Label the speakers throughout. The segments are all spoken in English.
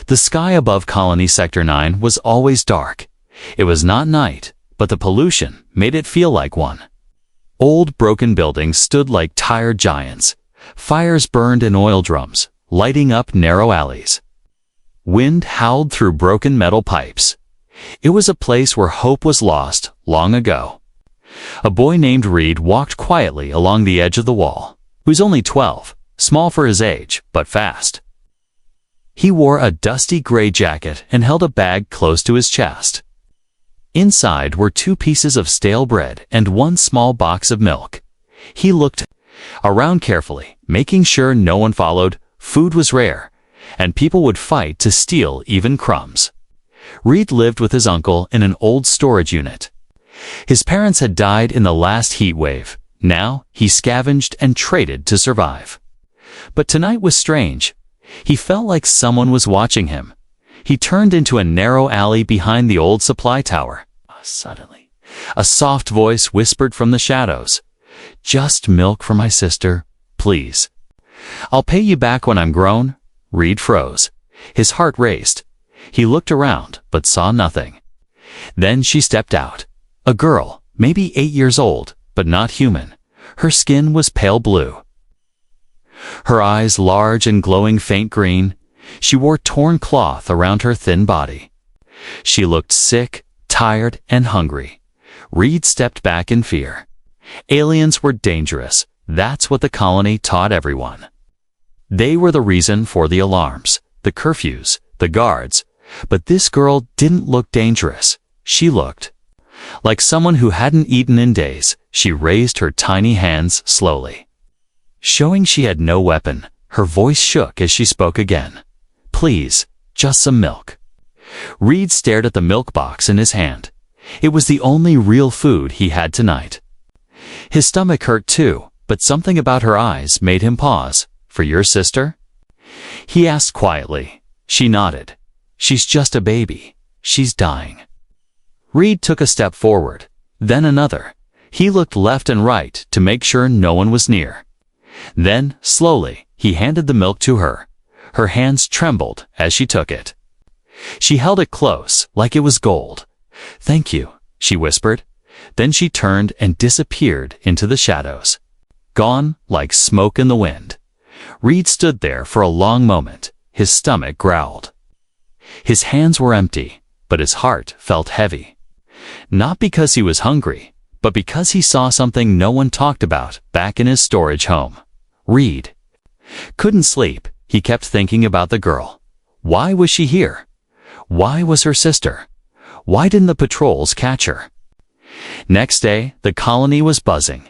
Speaker 1: The sky above Colony Sector 9 was always dark. It was not night, but the pollution made it feel like one. Old broken buildings stood like tired giants. Fires burned in oil drums, lighting up narrow alleys. Wind howled through broken metal pipes. It was a place where hope was lost long ago. A boy named Reed walked quietly along the edge of the wall. He was only 12, small for his age, but fast. He wore a dusty gray jacket and held a bag close to his chest. Inside were 2 pieces of stale bread and 1 small box of milk. He looked around carefully, making sure no one followed. Food was rare, and people would fight to steal even crumbs. Reed lived with his uncle in an old storage unit. His parents had died in the last heat wave. Now he scavenged and traded to survive. But tonight was strange. He felt like someone was watching him. He turned into a narrow alley behind the old supply tower. Suddenly, a soft voice whispered from the shadows, "Just milk for my sister, please. I'll pay you back when I'm grown." Reed froze. His heart raced. He looked around, but saw nothing. Then she stepped out. A girl, maybe 8 years old, but not human. Her skin was pale blue. Her eyes large and glowing faint green. She wore torn cloth around her thin body. She looked sick, tired, and hungry. Reed stepped back in fear. Aliens were dangerous. That's what the colony taught everyone. They were the reason for the alarms, the curfews, the guards. But this girl didn't look dangerous. She looked like someone who hadn't eaten in days. She raised her tiny hands slowly, showing she had no weapon. Her voice shook as she spoke again. "Please, just some milk." Reed stared at the milk box in his hand. It was the only real food he had tonight. His stomach hurt too, but something about her eyes made him pause. "For your sister?" he asked quietly. She nodded. "She's just a baby. She's dying." Reed took a step forward, then another. He looked left and right to make sure no one was near. Then, slowly, he handed the milk to her. Her hands trembled as she took it. She held it close, like it was gold. "Thank you," she whispered. Then she turned and disappeared into the shadows, gone like smoke in the wind. Reed stood there for a long moment. His stomach growled. His hands were empty, but his heart felt heavy. Not because he was hungry, but because he saw something no one talked about back in his storage home. Reed couldn't sleep. He kept thinking about the girl. Why was she here? Why was her sister? Why didn't the patrols catch her? Next day, the colony was buzzing.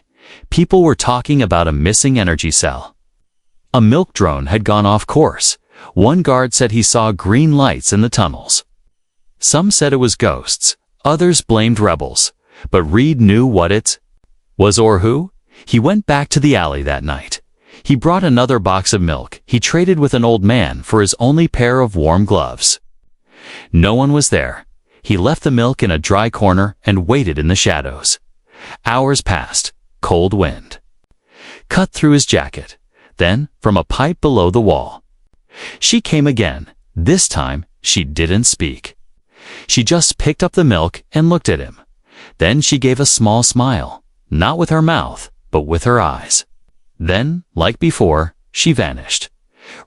Speaker 1: People were talking about a missing energy cell. A milk drone had gone off course. One guard said he saw green lights in the tunnels. Some said it was ghosts. Others blamed rebels. But Reed knew what it was or who. He went back to the alley that night. He brought another box of milk. He traded with an old man for his only pair of warm gloves. No one was there. He left the milk in a dry corner and waited in the shadows. Hours passed. Cold wind cut through his jacket. Then, from a pipe below the wall, she came again. This time, she didn't speak. She just picked up the milk and looked at him. Then she gave a small smile, not with her mouth, but with her eyes. Then, like before, she vanished.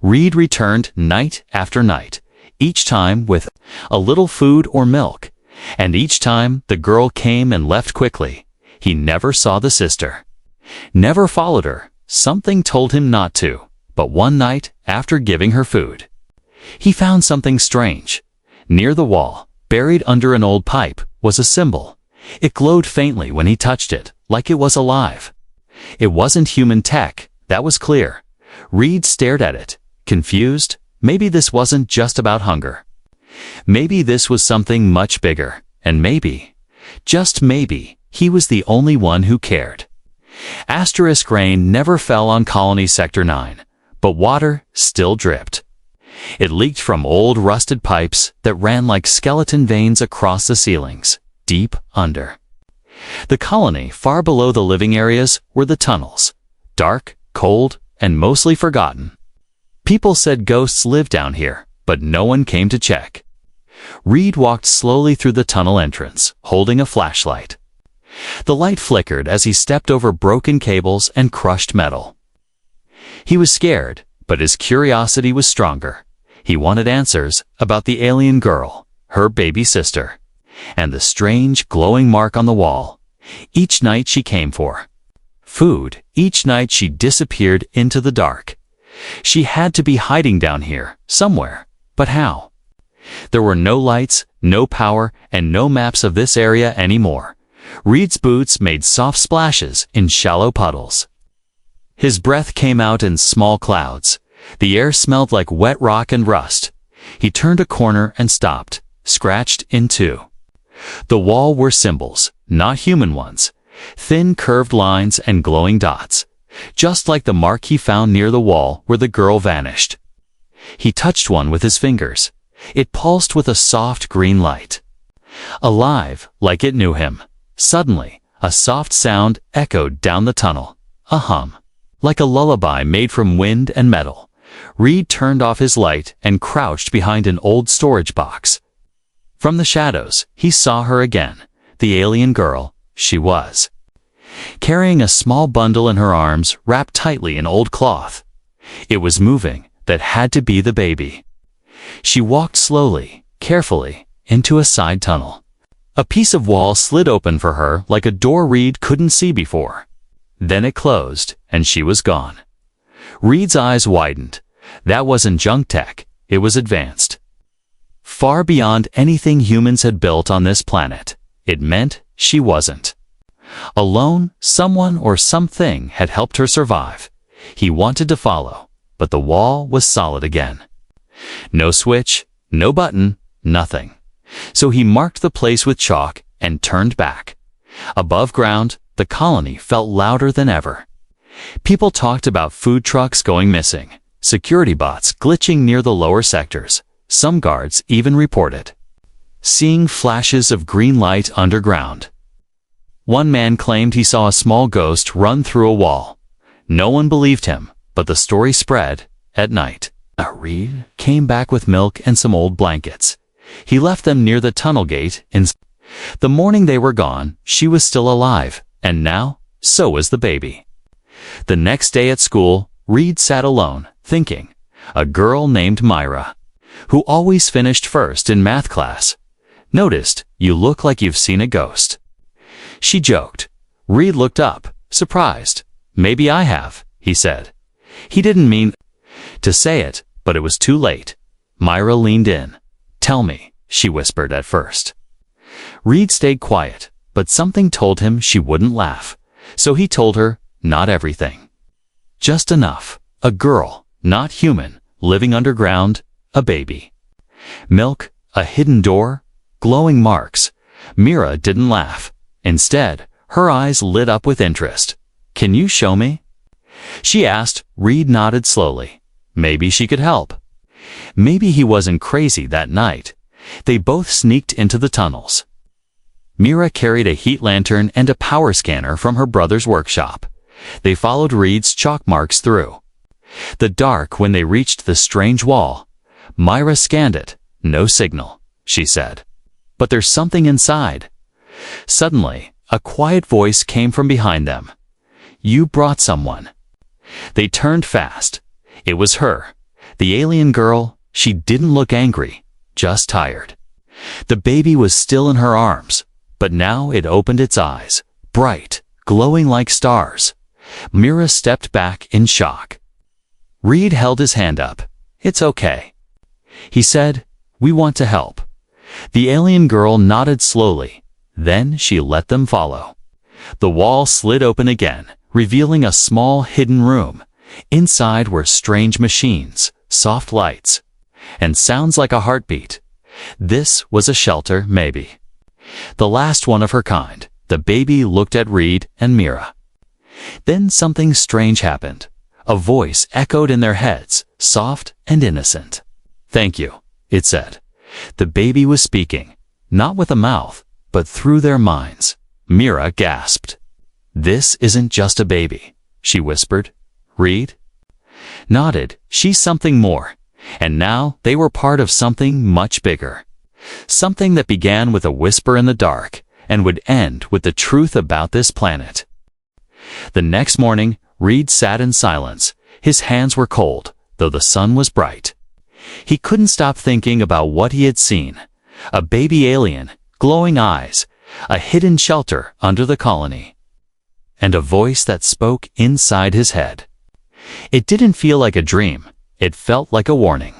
Speaker 1: Reed returned night after night, each time with a little food or milk, and each time the girl came and left quickly. He never saw the sister, never followed her. Something told him not to, but one night, after giving her food, he found something strange. Near the wall, buried under an old pipe, was a symbol. It glowed faintly when he touched it, like it was alive. It wasn't human tech, that was clear. Reed stared at it, confused. Maybe this wasn't just about hunger. Maybe this was something much bigger, and maybe, just maybe, he was the only one who cared. Asterisk rain never fell on Colony Sector 9, but water still dripped. It leaked from old rusted pipes that ran like skeleton veins across the ceilings, deep under. The colony, far below the living areas, were the tunnels, dark, cold, and mostly forgotten. People said ghosts lived down here, but no one came to check. Reed walked slowly through the tunnel entrance, holding a flashlight. The light flickered as he stepped over broken cables and crushed metal. He was scared, but his curiosity was stronger. He wanted answers about the alien girl, her baby sister, and the strange glowing mark on the wall. Each night she came for food. Each night she disappeared into the dark. She had to be hiding down here, somewhere. But how? There were no lights, no power, and no maps of this area anymore. Reed's boots made soft splashes in shallow puddles. His breath came out in small clouds. The air smelled like wet rock and rust. He turned a corner and stopped, scratched in two. The wall were symbols, not human ones. Thin curved lines and glowing dots, just like the mark he found near the wall where the girl vanished. He touched one with his fingers. It pulsed with a soft green light. Alive, like it knew him. Suddenly, a soft sound echoed down the tunnel. A hum, like a lullaby made from wind and metal. Reed turned off his light and crouched behind an old storage box. From the shadows, he saw her again, the alien girl she was, carrying a small bundle in her arms wrapped tightly in old cloth. It was moving. That had to be the baby. She walked slowly, carefully, into a side tunnel. A piece of wall slid open for her like a door Reed couldn't see before. Then it closed, and she was gone. Reed's eyes widened. That wasn't junk tech, it was advanced. Far beyond anything humans had built on this planet. It meant she wasn't alone. Someone or something had helped her survive. He wanted to follow, but the wall was solid again. No switch, no button, nothing. So he marked the place with chalk and turned back. Above ground, the colony felt louder than ever. People talked about food trucks going missing, security bots glitching near the lower sectors. Some guards even reported seeing flashes of green light underground. One man claimed he saw a small ghost run through a wall. No one believed him, but the story spread. At night, Reed came back with milk and some old blankets. He left them near the tunnel gate. The morning they were gone, she was still alive, and now, so was the baby. The next day at school, Reed sat alone, thinking. A girl named Myra, who always finished first in math class, noticed, "You look like you've seen a ghost." She joked. Reed looked up, surprised. "Maybe I have," he said. He didn't mean to say it, but it was too late. Myra leaned in. "Tell me," she whispered at first. Reed stayed quiet, but something told him she wouldn't laugh. So he told her, not everything. Just enough. A girl, not human, living underground, a baby. Milk, a hidden door, glowing marks. Myra didn't laugh. Instead, her eyes lit up with interest. "Can you show me?" she asked. Reed nodded slowly. Maybe she could help. Maybe he wasn't crazy that night. They both sneaked into the tunnels. Myra carried a heat lantern and a power scanner from her brother's workshop. They followed Reed's chalk marks through the dark. When they reached the strange wall, Myra scanned it. "No signal," she said. "But there's something inside." Suddenly, a quiet voice came from behind them. "You brought someone." They turned fast. It was her, the alien girl. She didn't look angry, just tired. The baby was still in her arms, but now it opened its eyes, bright, glowing like stars. Myra stepped back in shock. Reed held his hand up. "It's okay," he said. "We want to help." The alien girl nodded slowly. Then she let them follow. The wall slid open again, revealing a small hidden room. Inside were strange machines, soft lights, and sounds like a heartbeat. This was a shelter, maybe. The last one of her kind. The baby looked at Reed and Myra. Then something strange happened. A voice echoed in their heads, soft and innocent. "Thank you," it said. The baby was speaking, not with a mouth, but through their minds. Myra gasped. "This isn't just a baby," she whispered. Reed nodded. "She's something more. And now they were part of something much bigger. Something that began with a whisper in the dark and would end with the truth about this planet. The next morning, Reed sat in silence. His hands were cold, though the sun was bright. He couldn't stop thinking about what he had seen. A baby alien, glowing eyes, a hidden shelter under the colony, and a voice that spoke inside his head. It didn't feel like a dream. It felt like a warning.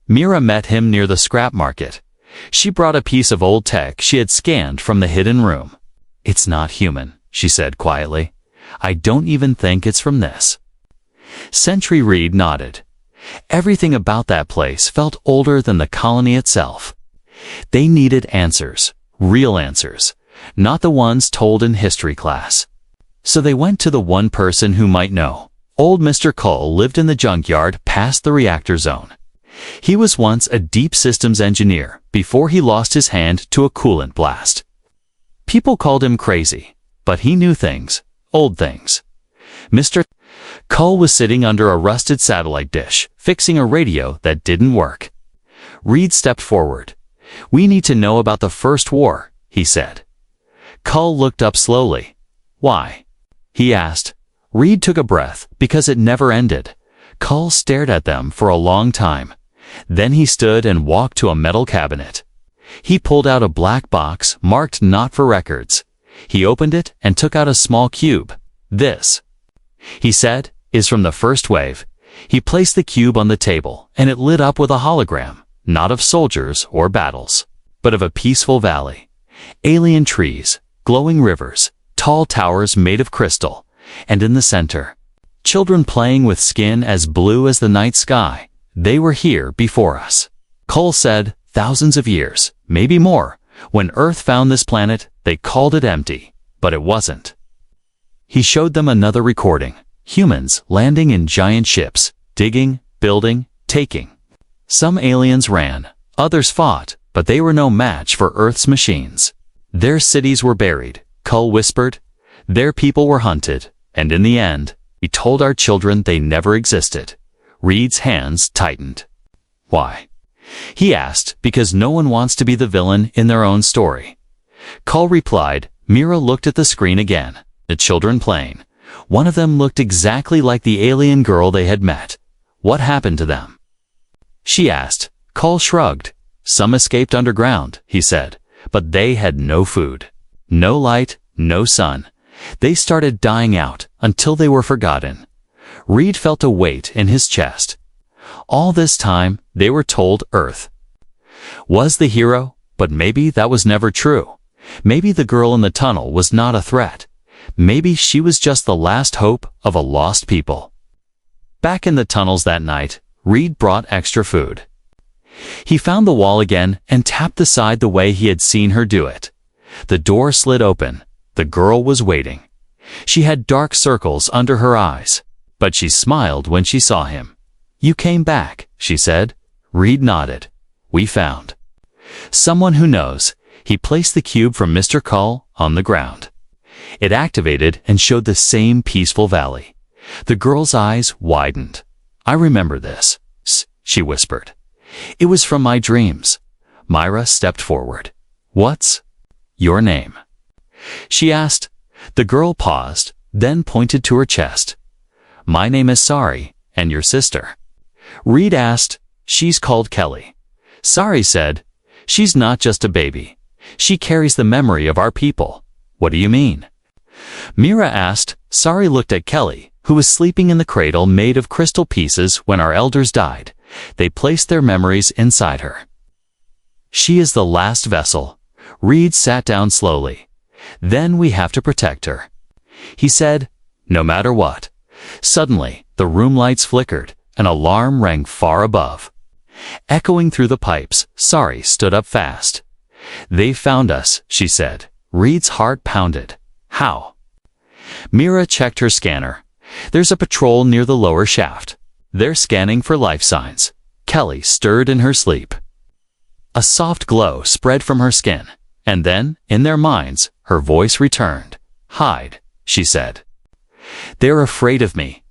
Speaker 1: Mira met him near the scrap market. She brought a piece of old tech she had scanned from the hidden room. "It's not human," she said quietly. "I don't even think it's from this." Sentry Reed nodded. Everything about that place felt older than the colony itself. They needed answers, real answers, not the ones told in history class. So they went to the one person who might know. Old Mr. Cull lived in the junkyard past the reactor zone. He was once a deep systems engineer before he lost his hand to a coolant blast. People called him crazy, but he knew things, old things. Mr. Cull was sitting under a rusted satellite dish, fixing a radio that didn't work. Reed stepped forward. "We need to know about the First War," he said. Cull looked up slowly. "Why?" he asked. Reed took a breath, because it never ended. Cull stared at them for a long time. Then he stood and walked to a metal cabinet. He pulled out a black box marked "Not for Records." He opened it and took out a small cube. "This," he said, "is from the first wave." He placed the cube on the table, and it lit up with a hologram, not of soldiers or battles, but of a peaceful valley. Alien trees, glowing rivers, tall towers made of crystal, and in the center, children playing with skin as blue as the night sky. They were here before us. Cull said, thousands of years, maybe more. When Earth found this planet, they called it empty, but it wasn't. He showed them another recording. Humans landing in giant ships, digging, building, taking. Some aliens ran, others fought, but they were no match for Earth's machines. Their cities were buried, Cull whispered. Their people were hunted, and in the end, we told our children they never existed. Reed's hands tightened. "Why?" he asked. "Because no one wants to be the villain in their own story." Cull replied. Mira looked at the screen again. The children playing. One of them looked exactly like the alien girl they had met. "What happened to them?" she asked. Cull shrugged. "Some escaped underground," he said, "but they had no food, no light, no sun. They started dying out until they were forgotten." Reed felt a weight in his chest. All this time, they were told Earth was the hero, but maybe that was never true. Maybe the girl in the tunnel was not a threat. Maybe she was just the last hope of a lost people. Back in the tunnels that night, Reed brought extra food. He found the wall again and tapped the side the way he had seen her do it. The door slid open. The girl was waiting. She had dark circles under her eyes, but she smiled when she saw him. "You came back," she said. Reed nodded. "We found someone who knows." He placed the cube from Mr. Cull on the ground. It activated and showed the same peaceful valley. The girl's eyes widened. "I remember this," she whispered. "It was from my dreams." Myra stepped forward. "What's your name?" she asked. The girl paused, then pointed to her chest. "My name is Sari, and your sister?" Reed asked. "She's called Kelly." Sari said, "She's not just a baby. She carries the memory of our people." "What do you mean?" Mira asked. Sari looked at Kelly, who was sleeping in the cradle made of crystal pieces when our elders died. They placed their memories inside her. "She is the last vessel." Reed sat down slowly. "Then we have to protect her," he said, "no matter what." Suddenly, the room lights flickered. An alarm rang far above. Echoing through the pipes, Sari stood up fast. "They found us," she said. Reed's heart pounded. "How?" Mira checked her scanner. "There's a patrol near the lower shaft. They're scanning for life signs." Kelly stirred in her sleep. A soft glow spread from her skin, and then, in their minds, her voice returned. "Hide," she said. "They're afraid of me."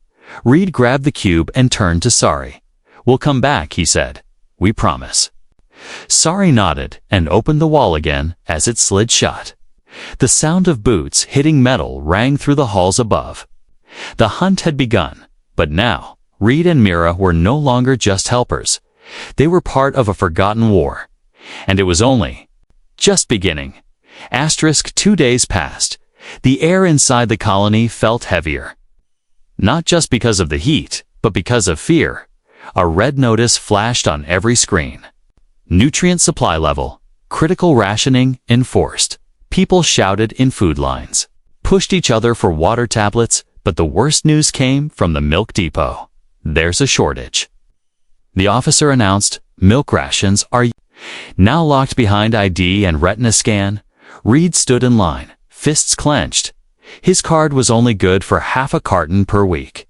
Speaker 1: Reed grabbed the cube and turned to Sari. "We'll come back," he said. "We promise." Sari nodded and opened the wall again as it slid shut. The sound of boots hitting metal rang through the halls above. The hunt had begun, but now, Reed and Mira were no longer just helpers. They were part of a forgotten war. And it was only just beginning. 2 days passed. The air inside the colony felt heavier. Not just because of the heat, but because of fear. A red notice flashed on every screen. Nutrient supply level. Critical rationing enforced. People shouted in food lines, pushed each other for water tablets, but the worst news came from the milk depot. "There's a shortage." The officer announced, "Milk rations are now locked behind ID and retina scan." Reed stood in line, fists clenched. His card was only good for half a carton per week.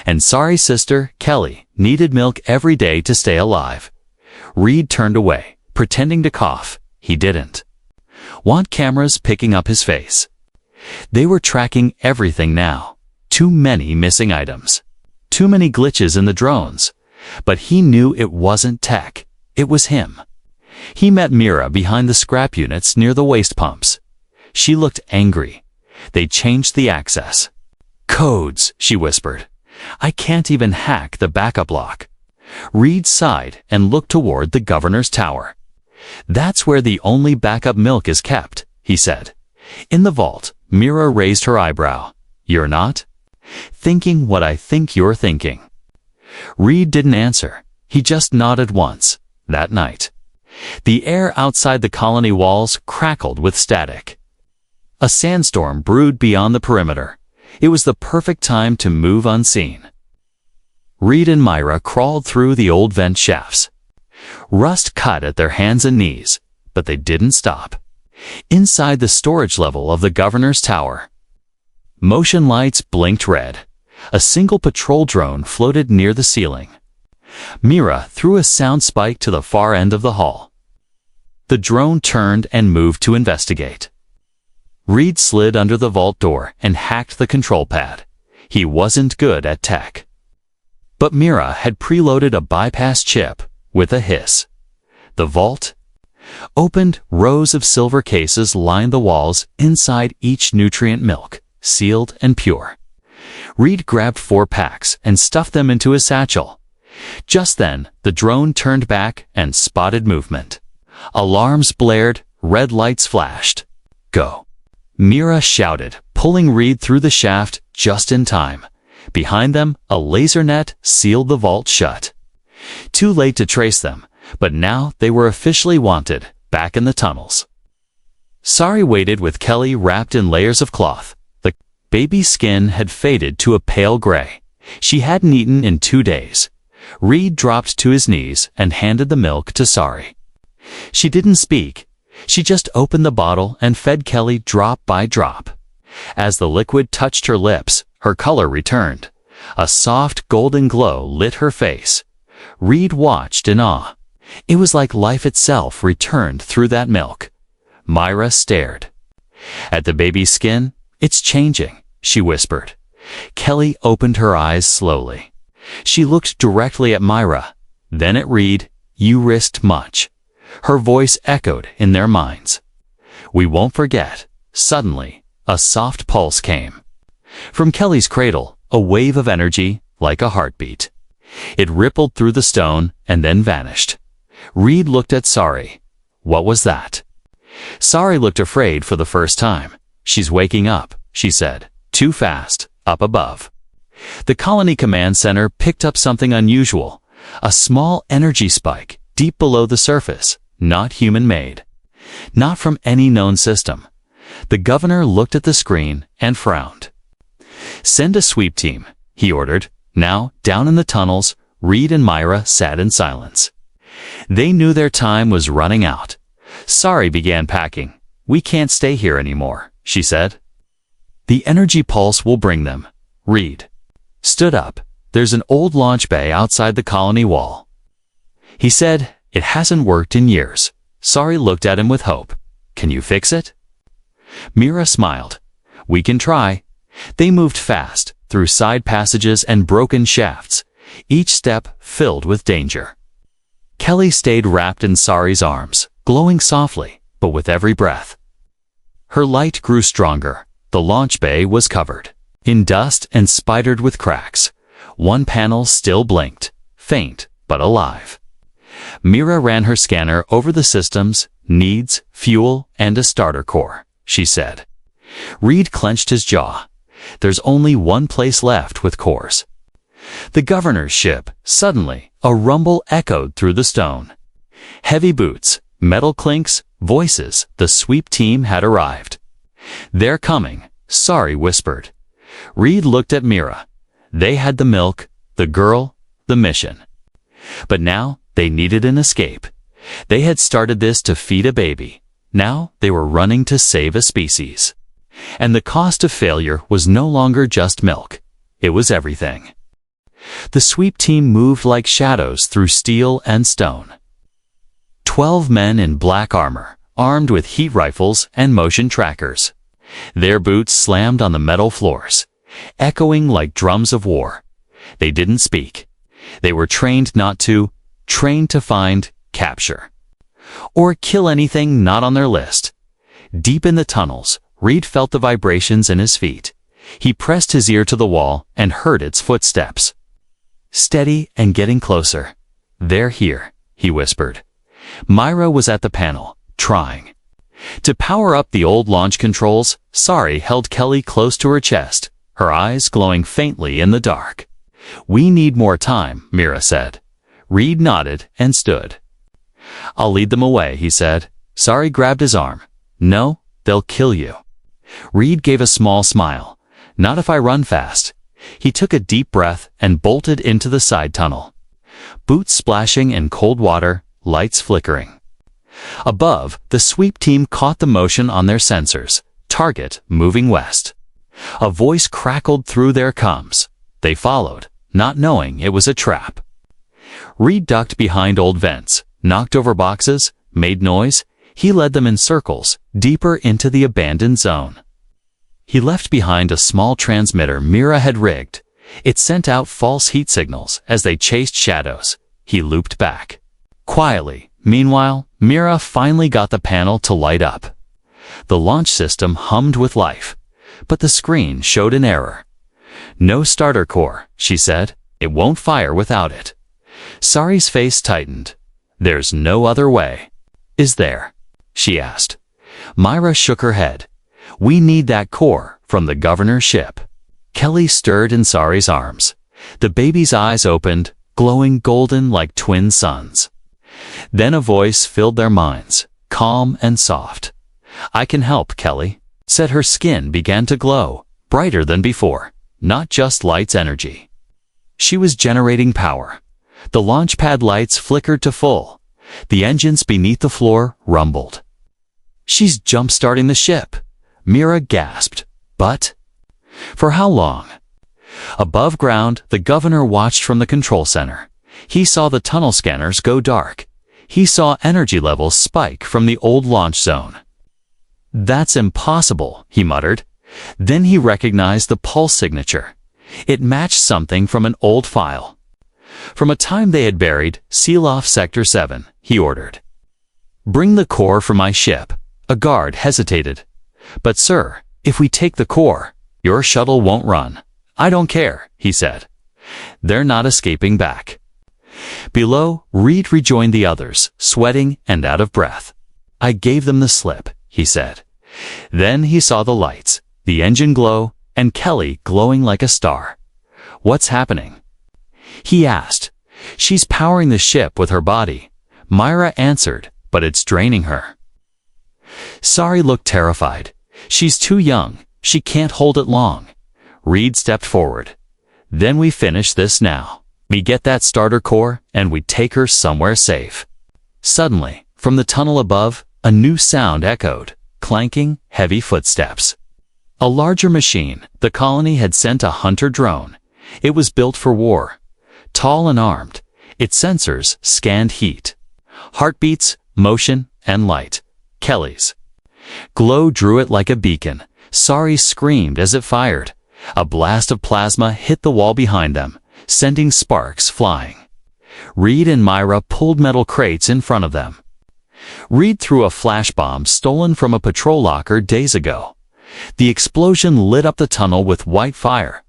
Speaker 1: And Sari's sister, Kelly, needed milk every day to stay alive. Reed turned away, pretending to cough. He didn't want cameras picking up his face. They were tracking everything now. Too many missing items. Too many glitches in the drones. But he knew it wasn't tech. It was him. He met Mira behind the scrap units near the waste pumps. She looked angry. They changed the access. "Codes," she whispered. "I can't even hack the backup lock." Reed sighed and looked toward the governor's tower. "That's where the only backup milk is kept," he said. "In the vault." Mira raised her eyebrow. "You're not thinking what I think you're thinking." Reed didn't answer. He just nodded once. That night, the air outside the colony walls crackled with static. A sandstorm brewed beyond the perimeter. It was the perfect time to move unseen. Reed and Myra crawled through the old vent shafts. Rust cut at their hands and knees, but they didn't stop. Inside the storage level of the governor's tower, motion lights blinked red. A single patrol drone floated near the ceiling. Mira threw a sound spike to the far end of the hall. The drone turned and moved to investigate. Reed slid under the vault door and hacked the control pad. He wasn't good at tech. But Mira had preloaded a bypass chip. With a hiss, the vault opened. Rows of silver cases lined the walls, inside each nutrient milk, sealed and pure. Reed grabbed 4 packs and stuffed them into his satchel. Just then, the drone turned back and spotted movement. Alarms blared, red lights flashed. "Go!" Mira shouted, pulling Reed through the shaft just in time. Behind them, a laser net sealed the vault shut. Too late to trace them, but now they were officially wanted, back in the tunnels. Sari waited with Kelly wrapped in layers of cloth. The baby's skin had faded to a pale gray. She hadn't eaten in 2 days. Reed dropped to his knees and handed the milk to Sari. She didn't speak. She just opened the bottle and fed Kelly drop by drop. As the liquid touched her lips, her color returned. A soft golden glow lit her face. Reed watched in awe. It was like life itself returned through that milk. Myra stared at the baby's skin. "It's changing," she whispered. Kelly opened her eyes slowly. She looked directly at Myra, then at Reed. "You risked much." Her voice echoed in their minds. "We won't forget." Suddenly, a soft pulse came. From Kelly's cradle, a wave of energy, like a heartbeat. It rippled through the stone and then vanished. Reed looked at Sari. "What was that?" Sari looked afraid for the first time. "She's waking up," she said. "Too fast, up above." The colony command center picked up something unusual. A small energy spike, deep below the surface, not human-made. Not from any known system. The governor looked at the screen and frowned. "Send a sweep team," he ordered. Now, down in the tunnels, Reed and Myra sat in silence. They knew their time was running out. Sari began packing. "We can't stay here anymore," she said. "The energy pulse will bring them." Reed stood up. "There's an old launch bay outside the colony wall." He said, "It hasn't worked in years." Sari looked at him with hope. "Can you fix it?" Mira smiled. "We can try." They moved fast, through side passages and broken shafts. each step filled with danger. Kelly stayed wrapped in Sari's arms, glowing softly, but with every breath. Her light grew stronger. The launch bay was covered in dust and spidered with cracks. One panel still blinked, faint but alive. Mira ran her scanner over the systems, needs, fuel, and a starter core, she said. Reed clenched his jaw. There's only one place left with cores. The governor's ship. Suddenly, a rumble echoed through the stone. Heavy boots, metal clinks, voices. The sweep team had arrived. They're coming, Sari whispered. Reed looked at Mira. They had the milk, the girl, the mission. But now they needed an escape. They had started this to feed a baby. Now they were running to save a species. And the cost of failure was no longer just milk. It was everything. The sweep team moved like shadows through steel and stone. 12 men in black armor, armed with heat rifles and motion trackers. Their boots slammed on the metal floors, echoing like drums of war. They didn't speak. They were trained not to, trained to find, capture, or kill anything not on their list. Deep in the tunnels, Reed felt the vibrations in his feet. He pressed his ear to the wall and heard its footsteps. Steady and getting closer. They're here, he whispered. Myra was at the panel, trying. To power up the old launch controls, Sari held Kelly close to her chest, her eyes glowing faintly in the dark. We need more time, Mira said. Reed nodded and stood. I'll lead them away, he said. Sari grabbed his arm. No, they'll kill you. Reed gave a small smile. Not if I run fast. He took a deep breath and bolted into the side tunnel. Boots splashing in cold water, lights flickering. Above, the sweep team caught the motion on their sensors. Target moving west. A voice crackled through their comms. They followed, not knowing it was a trap. Reed ducked behind old vents, knocked over boxes, made noise. He led them in circles, deeper into the abandoned zone. He left behind a small transmitter Mira had rigged. It sent out false heat signals as they chased shadows. He looped back. Quietly, meanwhile, Mira finally got the panel to light up. The launch system hummed with life, but the screen showed an error. No starter core, she said. It won't fire without it. Sari's face tightened. There's no other way. Is there? She asked. Myra shook her head. We need that core from the governor's ship. Kelly stirred in Sari's arms. The baby's eyes opened, glowing golden like twin suns. Then a voice filled their minds, calm and soft. I can help, Kelly, said. Her skin began to glow, brighter than before, not just light's energy. She was generating power. The launch pad lights flickered to full. The engines beneath the floor rumbled. She's jump-starting the ship, Mira gasped. But for how long? Above ground, the governor watched from the control center. He saw the tunnel scanners go dark. He saw energy levels spike from the old launch zone. That's impossible, he muttered. Then he recognized the pulse signature. It matched something from an old file. From a time they had buried, seal off Sector 7, he ordered. Bring the core for my ship. A guard hesitated. But sir, if we take the core, your shuttle won't run. I don't care, he said. They're not escaping back. Below, Reed rejoined the others, sweating and out of breath. I gave them the slip, he said. Then he saw the lights, the engine glow, and Kelly glowing like a star. What's happening? He asked. She's powering the ship with her body. Myra answered, but it's draining her. Sari looked terrified. She's too young. She can't hold it long. Reed stepped forward. Then we finish this now. We get that starter core and we take her somewhere safe. Suddenly, from the tunnel above, a new sound echoed, clanking, heavy footsteps. A larger machine. The colony had sent a hunter drone. It was built for war. Tall and armed, its sensors scanned heat, heartbeats, motion, and light. Kelly's glow drew it like a beacon. Sari screamed as it fired. A blast of plasma hit the wall behind them. sending sparks flying. Reed and Myra pulled metal crates in front of them. Reed threw a flash bomb stolen from a patrol locker days ago. The explosion lit up the tunnel with white fire.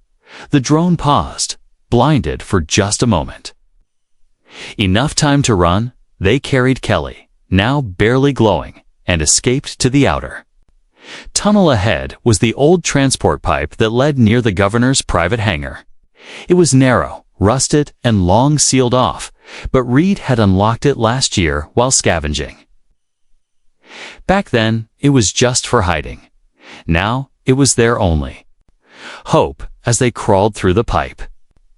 Speaker 1: The drone paused, blinded for just a moment. Enough time to run, they carried Kelly, now barely glowing, and escaped to the outer. Tunnel ahead was the old transport pipe that led near the governor's private hangar. It was narrow, rusted, and long sealed off, but Reed had unlocked it last year while scavenging. Back then, it was just for hiding. Now, it was there only. Hope as they crawled through the pipe.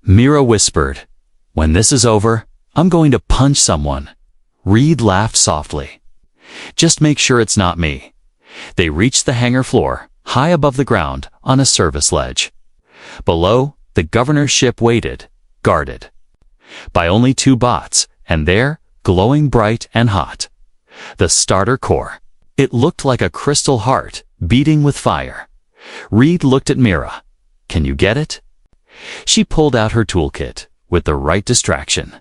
Speaker 1: Mira whispered, "When this is over, I'm going to punch someone." Reed laughed softly. "Just make sure it's not me." They reached the hangar floor, high above the ground, on a service ledge. Below, the governor's ship waited, guarded. By only 2 bots, and there, glowing bright and hot. The starter core. It looked like a crystal heart, beating with fire. Reed looked at Mira. "Can you get it?" She pulled out her toolkit, with the right distraction.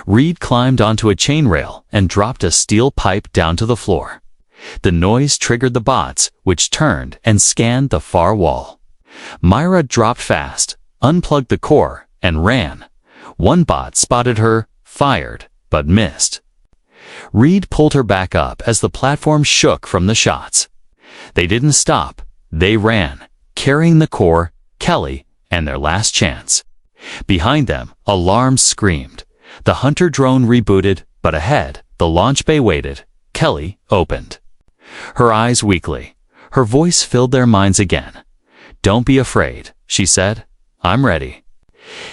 Speaker 1: Reed climbed onto a chain rail and dropped a steel pipe down to the floor. The noise triggered the bots, which turned and scanned the far wall. Myra dropped fast, unplugged the core, and ran. One bot spotted her, fired, but missed. Reed pulled her back up as the platform shook from the shots. They didn't stop. They ran, carrying the core, Kelly, and their last chance. Behind them, alarms screamed. The hunter drone rebooted, but ahead, the launch bay waited. Kelly opened. Her eyes weakly. Her voice filled their minds again. "Don't be afraid," she said. "I'm ready."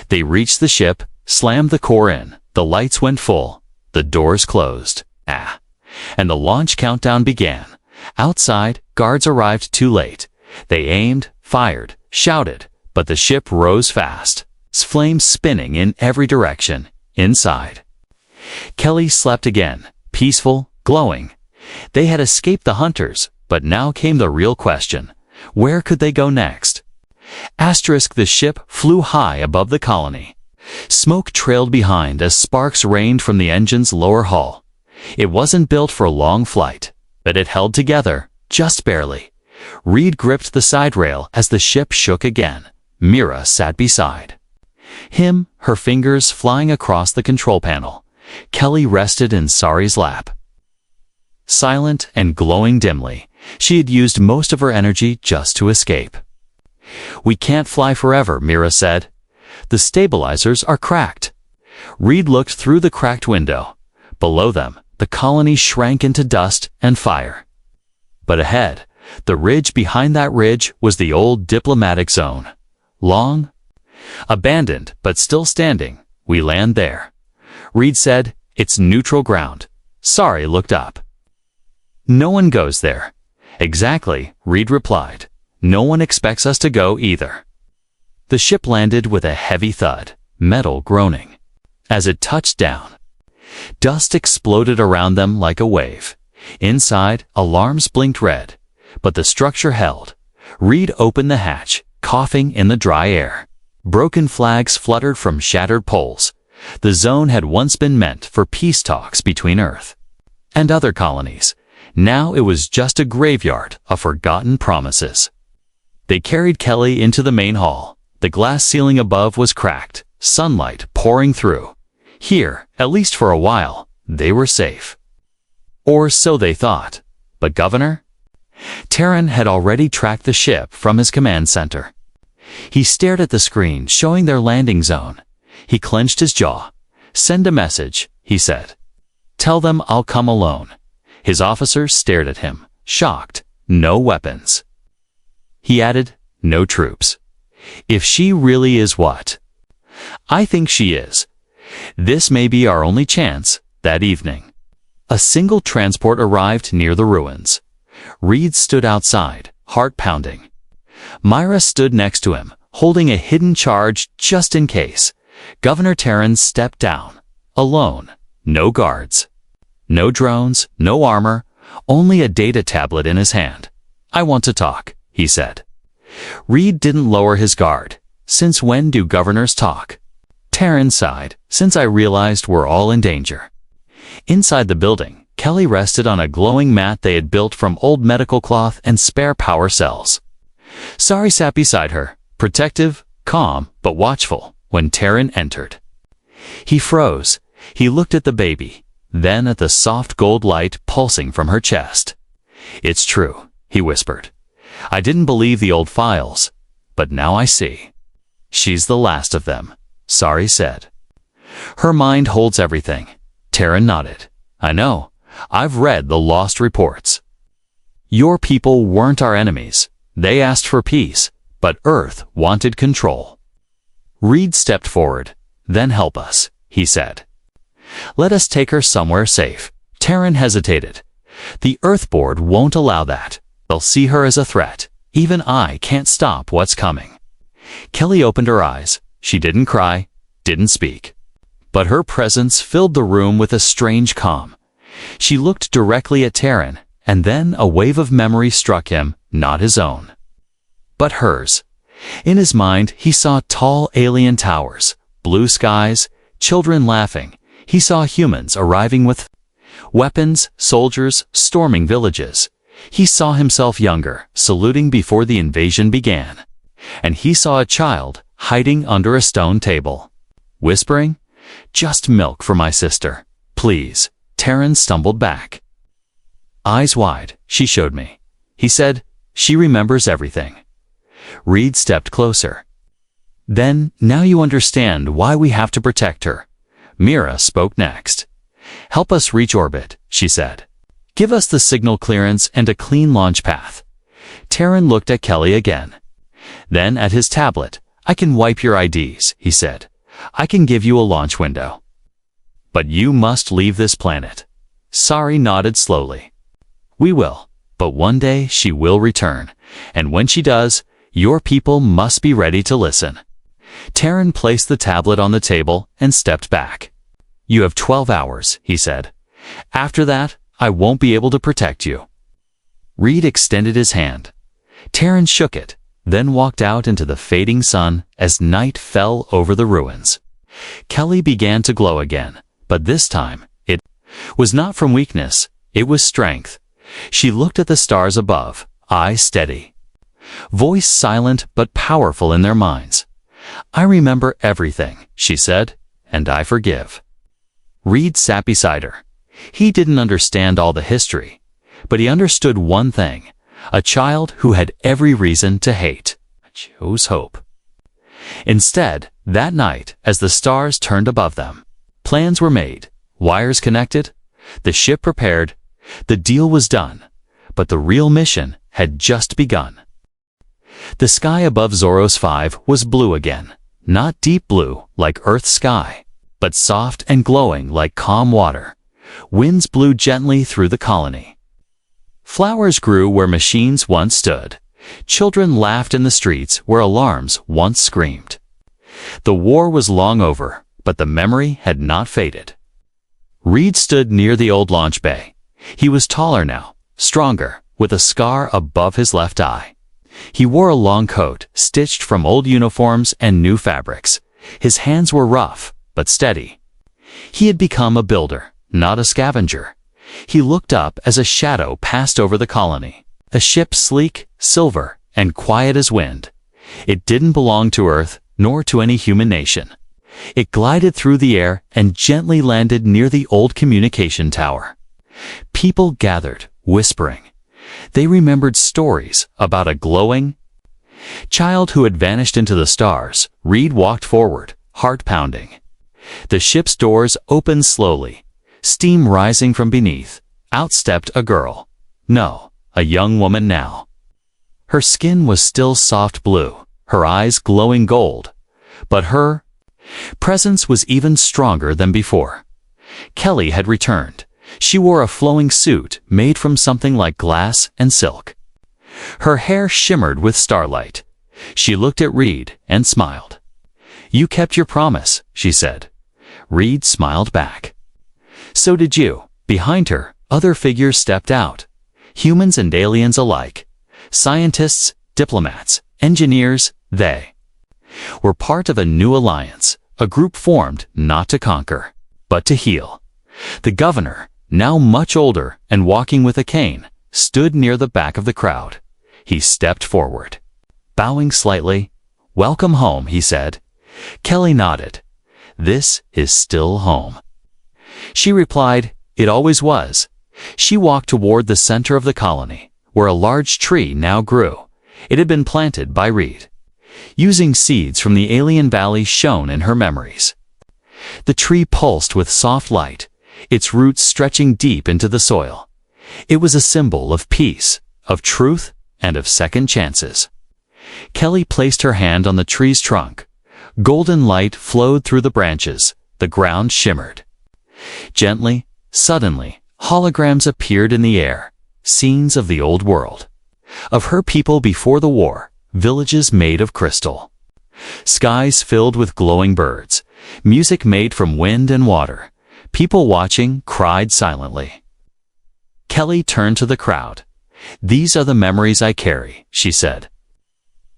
Speaker 1: They reached the ship, slammed the core in. The lights went full. The doors closed. And the launch countdown began. Outside, guards arrived too late. They aimed, fired, shouted, but the ship rose fast, flames spinning in every direction. Inside, Kelly slept again, peaceful, glowing. They had escaped the hunters, but now came the real question. Where could they go next? The ship flew high above the colony. Smoke trailed behind as sparks rained from the engine's lower hull. It wasn't built for a long flight, but it held together, just barely. Reed gripped the side rail as the ship shook again. Mira sat beside him, her fingers flying across the control panel. Kelly rested in Sari's lap. Silent and glowing dimly, she had used most of her energy just to escape. "We can't fly forever," Mira said. "The stabilizers are cracked." Reed looked through the cracked window. Below them, the colony shrank into dust and fire. But ahead, the ridge behind that ridge was the old diplomatic zone. Long, abandoned, but still standing. "We land there." Reed said, "It's neutral ground." Sari looked up. "No one goes there." "Exactly," Reed replied. "No one expects us to go either." The ship landed with a heavy thud, metal groaning. As it touched down, dust exploded around them like a wave. Inside, alarms blinked red, but the structure held. Reed opened the hatch, coughing in the dry air. Broken flags fluttered from shattered poles. The zone had once been meant for peace talks between Earth and other colonies. Now it was just a graveyard of forgotten promises. They carried Kelly into the main hall. The glass ceiling above was cracked, sunlight pouring through. Here, at least for a while, they were safe. Or so they thought. But Governor? Terran had already tracked the ship from his command center. He stared at the screen showing their landing zone. He clenched his jaw. "Send a message," he said. "Tell them I'll come alone." His officers stared at him, shocked. "No weapons." He added, "No troops." "If she really is what I think she is, this may be our only chance." That evening, a single transport arrived near the ruins. Reed stood outside, heart pounding. Myra stood next to him, holding a hidden charge just in case. Governor Terran stepped down, alone, no guards. No drones, no armor, only a data tablet in his hand. "I want to talk," he said. Reed didn't lower his guard. Since when do governors talk? Taryn sighed, since I realized we're all in danger. Inside the building, Kelly rested on a glowing mat they had built from old medical cloth and spare power cells. Sari sat beside her, protective, calm, but watchful, when Taryn entered. He froze. He looked at the baby, then at the soft gold light pulsing from her chest. "It's true," he whispered. "I didn't believe the old files, but now I see." "She's the last of them," Sari said. "Her mind holds everything." Taryn nodded. "I know. I've read the lost reports. Your people weren't our enemies. They asked for peace, but Earth wanted control." Reed stepped forward. "Then help us," he said. "Let us take her somewhere safe." Taryn hesitated. "The Earth Board won't allow that. They'll see her as a threat. Even I can't stop what's coming." Kelly opened her eyes. She didn't cry, didn't speak. But her presence filled the room with a strange calm. She looked directly at Taryn, and then a wave of memory struck him, not his own, but hers. In his mind, he saw tall alien towers, blue skies, children laughing. He saw humans arriving with weapons, soldiers storming villages. He saw himself younger, saluting before the invasion began. And he saw a child hiding under a stone table, whispering, "Just milk for my sister, please." Taryn stumbled back. Eyes wide, "She showed me." He said, "She remembers everything." Reed stepped closer. "Then, now you understand why we have to protect her." Mira spoke next. "Help us reach orbit," she said. "Give us the signal clearance and a clean launch path." Taryn looked at Kelly again. Then at his tablet. "I can wipe your IDs," he said. "I can give you a launch window. But you must leave this planet." Sari nodded slowly. "We will, but one day she will return, and when she does, your people must be ready to listen." Taryn placed the tablet on the table and stepped back. "You have 12 hours, he said. "After that, I won't be able to protect you." Reed extended his hand. Taryn shook it, then walked out into the fading sun as night fell over the ruins. Kelly began to glow again, but this time, it was not from weakness, it was strength. She looked at the stars above, eyes steady. Voice silent but powerful in their minds. "I remember everything," she said, "and I forgive." Reed sat beside her. He didn't understand all the history, but he understood one thing: a child who had every reason to hate chose hope. Instead, that night, as the stars turned above them, plans were made, wires connected, the ship prepared, the deal was done, but the real mission had just begun. The sky above Zoros 5 was blue again, not deep blue like Earth's sky, but soft and glowing like calm water. Winds blew gently through the colony. Flowers grew where machines once stood. Children laughed in the streets where alarms once screamed. The war was long over, but the memory had not faded. Reed stood near the old launch bay. He was taller now, stronger, with a scar above his left eye. He wore a long coat, stitched from old uniforms and new fabrics. His hands were rough, but steady. He had become a builder, not a scavenger. He looked up as a shadow passed over the colony. A ship sleek, silver, and quiet as wind. It didn't belong to Earth, nor to any human nation. It glided through the air and gently landed near the old communication tower. People gathered, whispering. They remembered stories about a glowing child who had vanished into the stars. Reed walked forward, heart pounding. The ship's doors opened slowly, steam rising from beneath. Out stepped a girl. No, a young woman now. Her skin was still soft blue, her eyes glowing gold. But her presence was even stronger than before. Kelly had returned. She wore a flowing suit made from something like glass and silk. Her hair shimmered with starlight. She looked at Reed and smiled. "You kept your promise," she said. Reed smiled back. "So did you." Behind her, other figures stepped out. Humans and aliens alike. Scientists, diplomats, engineers, they were part of a new alliance, a group formed not to conquer, but to heal. The governor, now much older and walking with a cane, stood near the back of the crowd. He stepped forward. Bowing slightly, "Welcome home," he said. Kelly nodded. "This is still home." She replied, "It always was." She walked toward the center of the colony, where a large tree now grew. It had been planted by Reed, using seeds from the alien valley shown in her memories. The tree pulsed with soft light, its roots stretching deep into the soil. It was a symbol of peace, of truth, and of second chances. Kelly placed her hand on the tree's trunk. Golden light flowed through the branches. The ground shimmered. Gently, suddenly, holograms appeared in the air, scenes of the old world. Of her people before the war, villages made of crystal. Skies filled with glowing birds, music made from wind and water. People watching cried silently. Kelly turned to the crowd. "These are the memories I carry," she said.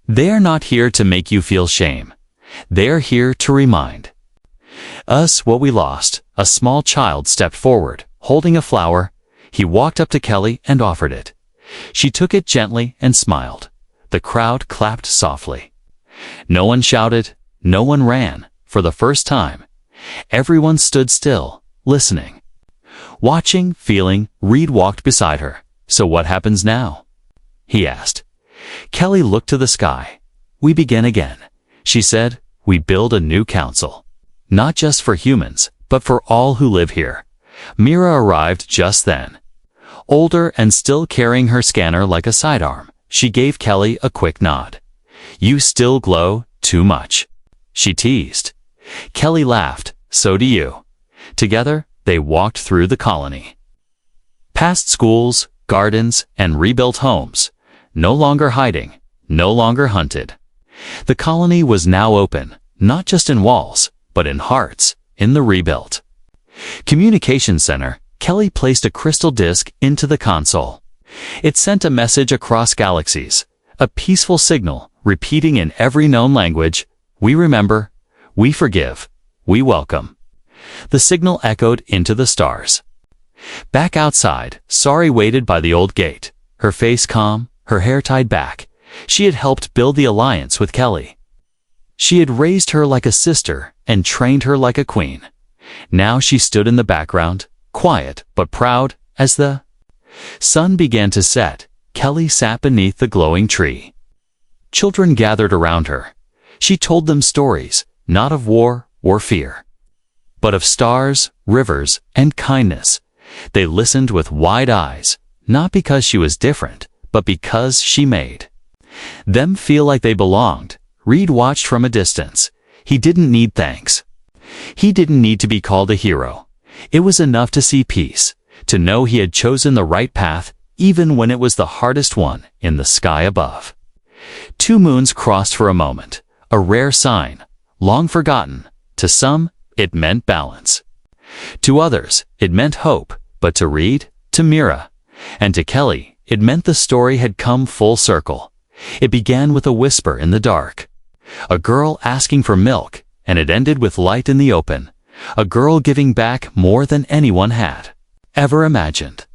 Speaker 1: "They are not here to make you feel shame. They are here to remind us what we lost." A small child stepped forward, holding a flower. He walked up to Kelly and offered it. She took it gently and smiled. The crowd clapped softly. No one shouted, no one ran. For the first time, everyone stood still, listening. Watching, feeling, Reed walked beside her. "So what happens now?" he asked. Kelly looked to the sky. "We begin again," she said. "We build a new council. Not just for humans, but for all who live here." Mira arrived just then. Older and still carrying her scanner like a sidearm, she gave Kelly a quick nod. "You still glow too much," she teased. Kelly laughed. "So do you." Together, they walked through the colony. Past schools, gardens, and rebuilt homes. No longer hiding, no longer hunted. The colony was now open, not just in walls, but in hearts, in the rebuilt communication center. Kelly placed a crystal disk into the console. It sent a message across galaxies, a peaceful signal repeating in every known language: "We remember, we forgive, we welcome." The signal echoed into the stars. Back outside, Sari waited by the old gate, her face calm, her hair tied back. She had helped build the alliance with Kelly. She had raised her like a sister and trained her like a queen. Now she stood in the background, quiet but proud. As the sun began to set, Kelly sat beneath the glowing tree. Children gathered around her. She told them stories, not of war or fear, but of stars, rivers, and kindness. They listened with wide eyes, not because she was different, but because she made them feel like they belonged. Reed watched from a distance. He didn't need thanks. He didn't need to be called a hero. It was enough to see peace, to know he had chosen the right path, even when it was the hardest one in the sky above. Two moons crossed for a moment, a rare sign, long forgotten. To some, it meant balance. To others, it meant hope, but to Reed, to Mira, and to Kelly, it meant the story had come full circle. It began with a whisper in the dark, a girl asking for milk, and it ended with light in the open, a girl giving back more than anyone had ever imagined.